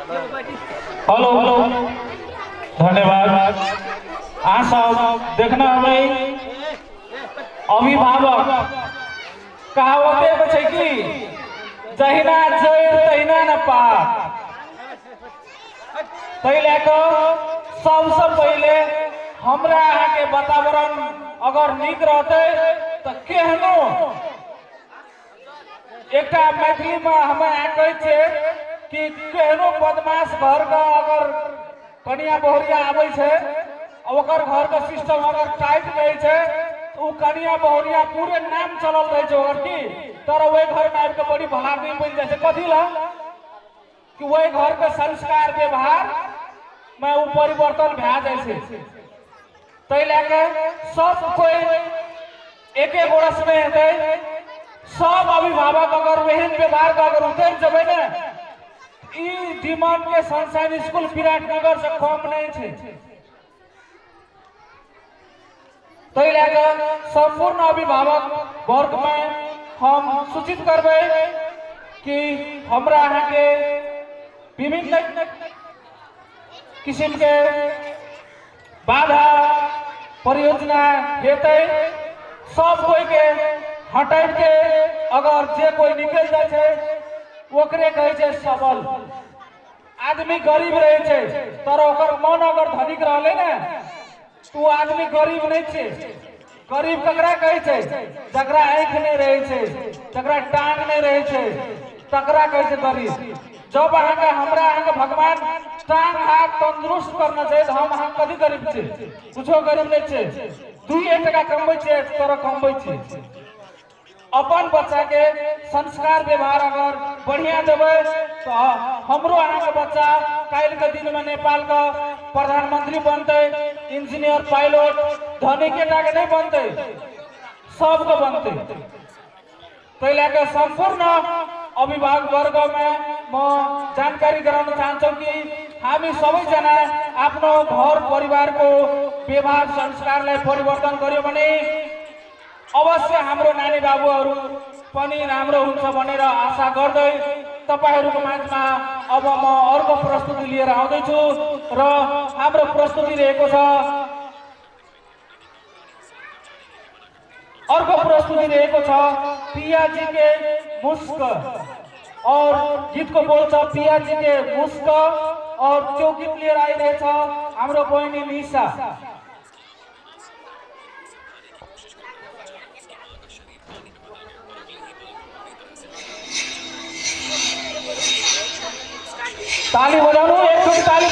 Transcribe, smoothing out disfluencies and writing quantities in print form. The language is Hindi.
हेलो हेलो धन्यवाद। आ सब देखना हमें अभिभावक कहावते छै कि जहिना जड़ तहिना न पात। तै सबसे पहले हमरा यहाँ के वातावरण अगर निक रहते तो केहनो एक मैथिली में हमें कहे कि केहनो बदमाश घर का अगर कनिया बहुरिया आवे छे ओकर घर का सिस्टम अगर टाइट रहे छे तो कनिया बहुरिया पूरे नाम चलल रहे छे ओकर की तर वही घर में आके बड़ी भलाटी बन जाए कथी ला कि वही घर के संस्कार व्यवहार में वो परिवर्तन भा जाए छे। तै लेके सब कोई एक वर्ष में हेतै सब अभिभावक अगर वहन व्यवहार का अगर उतर जब ना डिमांड के सनशाइन स्कूल विराटनगर से कम नहीं थे। तो संपूर्ण अभिभावक वर्ग में हम सूचित करबे कि हमरा यहाँ के विभिन्न किस्म के बाधा परियोजना हेतै सब कोई के हटाई के अगर जे कोई निकल जाए ओकरे कहे छे सबल। आदमी गरीब रहे छे तर ओकर मन अगर धनिक रहले ना तो आदमी गरीब नहीं छे। गरीब ककरा कहे छे जकरा आँख नहीं रहे छे जकरा टांग नहीं रहे छे तकरा कहे छे गरीब। जब अहाँ हमरा अहाँ भगवान टांग हाथ तंदुरुस्त करना चाहिए हम अहाँ कभी गरीब छे कुछो गरीब नहीं छे। 2 टका कमबै छे तोरा कमबै छे अपन बच्चा के संस्कार व्यवहार अगर बढ़िया देवे तो हमरो अहाँ के बच्चा काल के दिन में नेपाल का प्रधानमंत्री बनते इंजीनियर पायलट धनिक के नहीं बनते सबको बनते। तो लेके संपूर्ण अभिभावक वर्ग में म जानकारी कराना चाहूँ कि हामी सबै जना आफ्नो घर परिवार को व्यवहार संस्कार परिवर्तन गर्यो भने अवश्य हाम्रो नानी बाबुहरू पनि राम्रो हुन्छ भनेर आशा गर्दै तपाईहरुको माझमा अब म अर्को प्रस्तुति लिएर आउँदै छु र हाम्रो प्रस्तुति रहेको छ पिया जी के मुस्क और गीत को बोल छ पिया जी के मुस्क और जो गीत लिएर आइरहेछ हाम्रो बहिनी निशा। ताली बजाउनु एकचोटि ताली